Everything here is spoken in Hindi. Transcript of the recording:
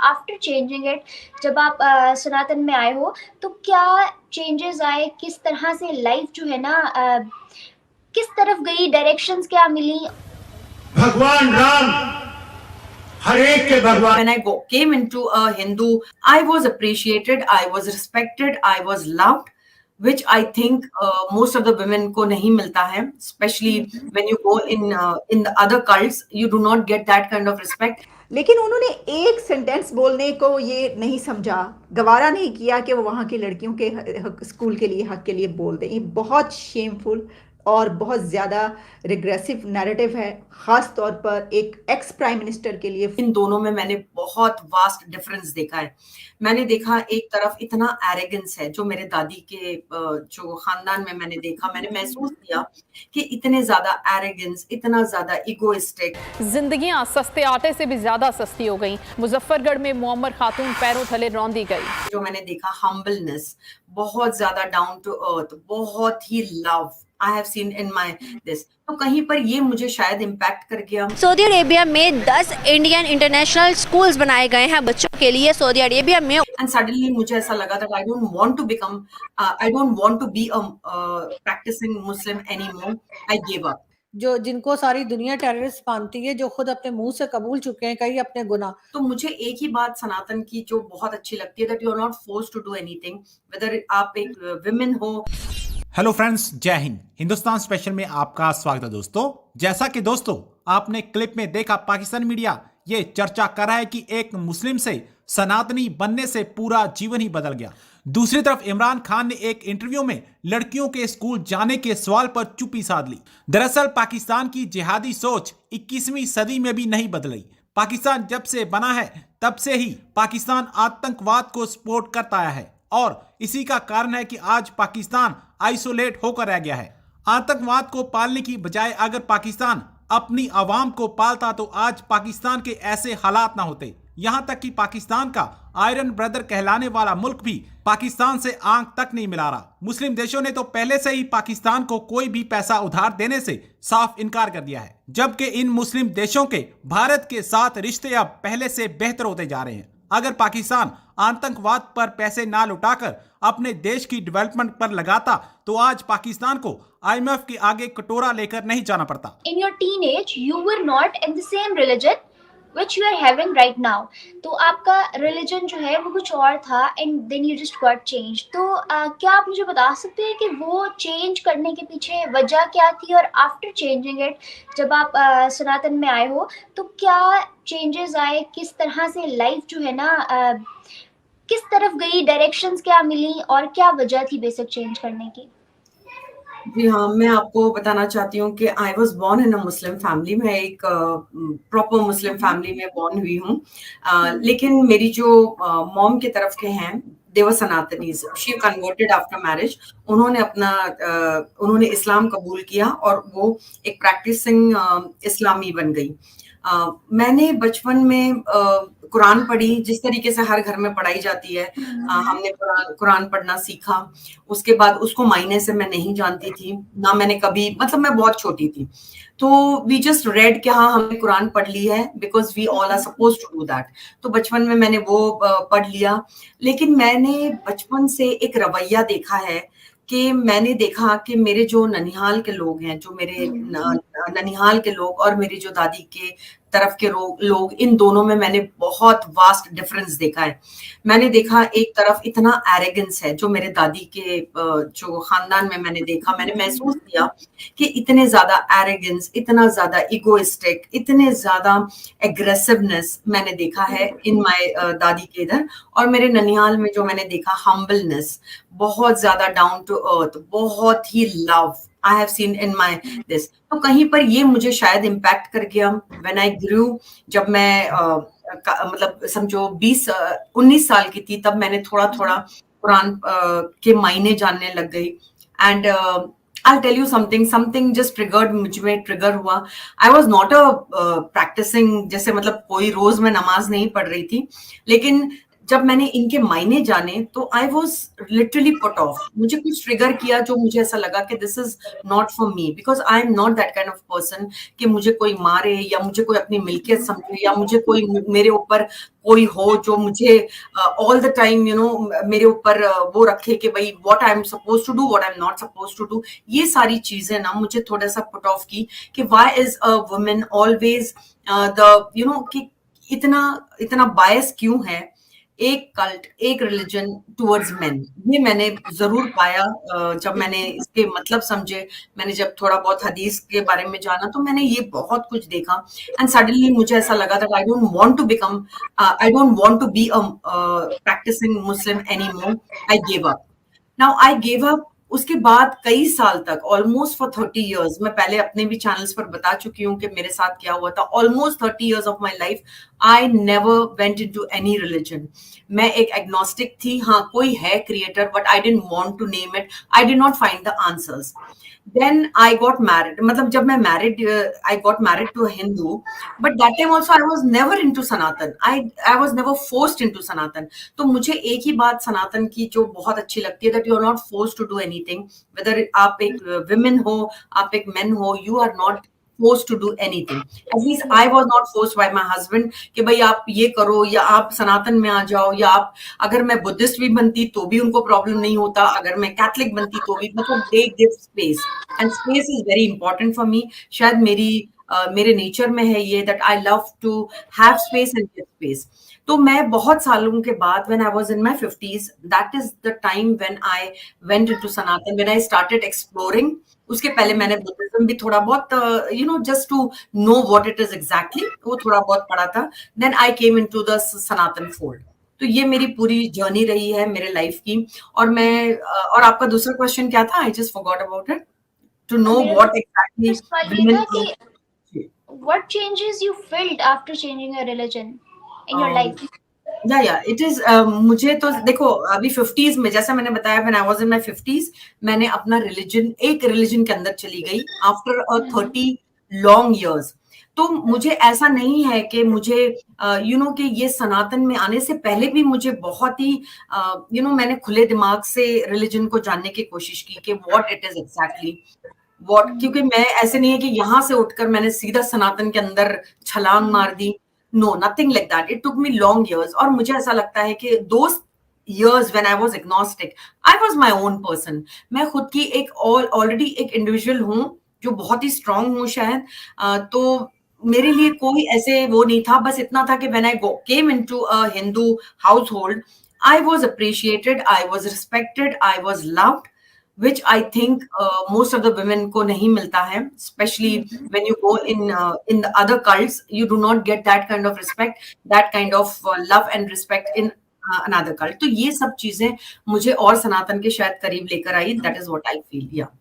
आफ्टर चेंजिंग इट, जब आप सनातन में आए हो, तो क्या चेंजेस आए, किस तरह से लाइफ जो है ना किस तरफ गई, डायरेक्शंस क्या मिली? भगवान राम हर एक के भगवान। When I came into a Hindu, I was appreciated, I was respected, I was loved, which I think most of the women को नहीं मिलता है. Especially when you go in the other cults, you do not get that kind of respect. लेकिन उन्होंने एक सेंटेंस बोलने को ये नहीं समझा, गवारा नहीं किया कि वो वहाँ की लड़कियों के स्कूल के लिए, हक के लिए बोल दें. ये बहुत शेमफुल और बहुत ज़्यादा रिग्रेसिव नैरेटिव है, ख़ास तौर पर एक एक्स प्राइम मिनिस्टर के लिए. इन दोनों में मैंने बहुत वास्ट डिफरेंस देखा है. मैंने देखा एक तरफ इतना एरोगेंस है जो मेरे दादी के जो खानदान में मैंने देखा, मैंने महसूस किया कि इतने ज्यादा एरोगेंस, इतना ज्यादा इगोइस्टिक. जिंदगियां सस्ते आटे से भी ज्यादा सस्ती हो गई. मुजफ्फरगढ़ में मुअम्मर खातून पैरों थले रौंदी गई. जो मैंने देखा हम्बलनेस, बहुत ज्यादा डाउन टू अर्थ, बहुत ही love I have seen in my this. तो कहीं पर ये मुझे शायद इम्पैक्ट कर गया. सऊदी अरेबिया में 10 इंडियन इंटरनेशनल स्कूल्स बनाए गए हैं बच्चों के लिए सऊदी अरेबिया में. एंड सडनली मुझे ऐसा लगा that I don't want to be a practicing Muslim anymore. I gave up. जिनको सारी दुनिया टेररिस्ट मानती है, जो खुद अपने मुंह से कबूल चुके हैं कई अपने गुनाह. तो मुझे एक ही बात सनातन की जो बहुत अच्छी लगती है, that you are not forced to do anything, whether आप एक विमेन हो. हेलो फ्रेंड्स, जय हिंद. हिंदुस्तान स्पेशल में आपका स्वागत है दोस्तों. जैसा कि दोस्तों आपने क्लिप में देखा, पाकिस्तान मीडिया ये चर्चा कर रहा है कि एक मुस्लिम से सनातनी बनने से पूरा जीवन ही बदल गया. दूसरी तरफ इमरान खान ने एक इंटरव्यू में लड़कियों के स्कूल जाने के सवाल पर चुप्पी साध ली. दरअसल पाकिस्तान की जिहादी सोच 21वीं सदी में भी नहीं बदली. पाकिस्तान जब से बना है तब से ही पाकिस्तान आतंकवाद को सपोर्ट करता आया है और इसी का कारण है कि आज पाकिस्तान आइसोलेट होकर रह गया है. आतंकवाद को पालने की बजाय अगर पाकिस्तान अपनी आवाम को पालता तो आज पाकिस्तान के ऐसे हालात ना होते. यहां तक कि पाकिस्तान का आयरन ब्रदर कहलाने वाला मुल्क भी पाकिस्तान से आंख तक नहीं मिला रहा. मुस्लिम देशों ने तो पहले से ही पाकिस्तान को कोई भी पैसा उधार देने से साफ इनकार कर दिया है, जबकि इन मुस्लिम देशों के भारत के साथ रिश्ते अब पहले से बेहतर होते जा रहे हैं. अगर पाकिस्तान आतंकवाद पर पैसे ना लुटाकर अपने देश की डेवलपमेंट पर लगाता तो आज पाकिस्तान को IMF के आगे कटोरा लेकर नहीं जाना पड़ता. In your teenage, you were not in the same religion which you are having right now. तो आपका रिलीजन जो है वो कुछ और था and then you just got changed. तो क्या आप मुझे बता सकते हैं कि वो चेंज करने के पीछे वजह क्या थी, और आफ्टर चेंजिंग इट, जब आप सनातन में आए हो, तो क्या चेंजेस आए, किस तरह से लाइफ जो है ना किस तरफ गई, डायरेक्शंस क्या मिली, और क्या वजह थी बेसिक चेंज करने की? जी हाँ, मैं आपको बताना चाहती हूँ कि I was born in a Muslim family. मैं एक प्रॉपर मुस्लिम फैमिली में बॉर्न हुई हूँ. लेकिन मेरी जो मॉम के तरफ के हैं, they were Sanatanis. She converted after marriage. उन्होंने इस्लाम कबूल किया और वो एक प्रैक्टिसिंग इस्लामी बन गई. मैंने बचपन में कुरान पढ़ी जिस तरीके से हर घर में पढ़ाई जाती है. हमने कुरान पढ़ना सीखा. उसके बाद उसको मायने से मैं नहीं जानती थी ना, मैंने कभी, मतलब मैं बहुत छोटी थी, तो वी जस्ट रेड कि हाँ हमने कुरान पढ़ ली है because we all are suppose to do that. तो बचपन में मैंने वो पढ़ लिया. लेकिन मैंने बचपन से एक रवैया देखा है कि मैंने देखा कि मेरे जो ननिहाल के लोग हैं, जो मेरे ननिहाल के लोग और मेरी जो दादी के तरफ के लोग, इन दोनों में मैंने बहुत वास्ट डिफरेंस देखा है. मैंने देखा एक तरफ इतना एरोगेंस है जो मेरे दादी के जो खानदान में मैंने देखा, मैंने महसूस किया कि इतने ज्यादा एरोगेंस, इतना ज्यादा इगोइस्टिक, इतने ज्यादा एग्रेसिवनेस मैंने देखा है इन माय दादी के इधर. और मेरे ननिहाल में जो मैंने देखा हम्बलनेस, बहुत ज्यादा डाउन टू अर्थ, बहुत ही love I have seen in my this. तो कहीं पर ये मुझे शायद इम्पैक्ट कर गया. When I grew, जब मैं मतलब समझो 19 साल की थी, तब मैंने थोड़ा थोड़ा कुरान के मायने जानने लग गई. And I'll tell you something just triggered, मुझ में ट्रिगर हुआ. I was not a practicing, जैसे मतलब कोई रोज मैं नमाज नहीं पढ़ रही थी, लेकिन जब मैंने इनके मायने जाने तो I was literally put off. मुझे कुछ ट्रिगर किया जो मुझे ऐसा लगा कि this is not for me, because I am not that kind of person कि मुझे कोई मारे या मुझे कोई अपनी मिल्कियत समझे या मुझे कोई मेरे ऊपर कोई हो जो मुझे ऑल द टाइम मेरे ऊपर वो रखे कि भाई what I am suppose to do, what I am not suppose to do. ये सारी चीजें ना मुझे थोड़ा सा पुट ऑफ की कि why is a women always कि इतना इतना बायस क्यों है एक कल्ट, एक रिलीजन टुवर्ड्स मेन। ये मैंने जरूर पाया जब मैंने इसके मतलब समझे, मैंने जब थोड़ा बहुत हदीस के बारे में जाना तो मैंने ये बहुत कुछ देखा। एंड सडनली मुझे ऐसा लगा that I don't want to be a practising Muslim anymore. I give up. Now I give up. उसके बाद कई साल तक, ऑलमोस्ट फॉर 30 years, मैं पहले अपने भी चैनल्स पर बता चुकी हूँ कि मेरे साथ क्या हुआ था। Almost 30 years of my life I never went into any religion. मैं एक एग्नोस्टिक थी। हाँ, कोई है creator, but I didn't want to name it. I did not find the answers. Then I got married, मतलब जब मैं I got married to a Hindu, but that time also I was never into Sanatan. I was never forced into Sanatan. तो मुझे एक ही बात सनातन की जो बहुत अच्छी लगती है, that you are not forced to do anything. Whether आप एक विमेन हो, आप एक मेन हो, you are not forced to do anything. At least I was not forced by my husband कि भाई आप ये करो या आप सनातन में आ जाओ, या आप अगर मैं बुद्धिस्ट भी बनती तो भी उनको प्रॉब्लम नहीं होता, अगर मैं कैथलिक बनती तो भी। मतलब they give space, and space is very important for me. शायद मेरे नेचर में है ये, that I love to have space and give space. तो मैं बहुत सालों के बाद, when I was in my 50s, that is the time when I went into Sanatan, when I started exploring. उसके पहले मैंने बुद्धिज्म भी थोड़ा बहुत just to know what it is exactly, वो थोड़ा बहुत पढ़ा था। Then I came into the Sanatan fold. तो ये मेरी पूरी जर्नी रही है मेरे लाइफ की। और आपका दूसरा क्वेश्चन क्या था? I just forgot about it, to know what exactly सवाल ये था कि what changes you felt after changing your religion in your life? या इट इज मुझे तो देखो, अभी 50s में, जैसा मैंने बताया, when I was in my 50s, मैंने अपना एक रिलीजन के अंदर चली गई आफ्टर 30 लॉन्ग इयर्स। तो मुझे ऐसा नहीं है कि मुझे कि ये सनातन में आने से पहले भी मुझे बहुत ही मैंने खुले दिमाग से रिलीजन को जानने की कोशिश की कि व्हाट इट इज एग्जैक्टली क्योंकि मैं ऐसे नहीं है कि यहाँ से उठकर मैंने सीधा सनातन के अंदर छलांग मार दी। No, nothing like that. It took me long years. और मुझे ऐसा लगता है कि दोस years when I was agnostic, I was my own person. मैं खुद की ऑलरेडी एक इंडिविजुअल हूँ जो बहुत ही स्ट्रांग हूँ शायद। तो मेरे लिए कोई ऐसे वो नहीं था। बस इतना था कि when I came into a Hindu household, I was appreciated, I was respected, I was loved, which I think most of the women को नहीं मिलता है, especially when you go in the other cults, you do not get that kind of respect, that kind of love and respect in another cult. तो ये सब चीजें मुझे और सनातन के शायद करीब लेकर आई. That is what I feel. Yeah.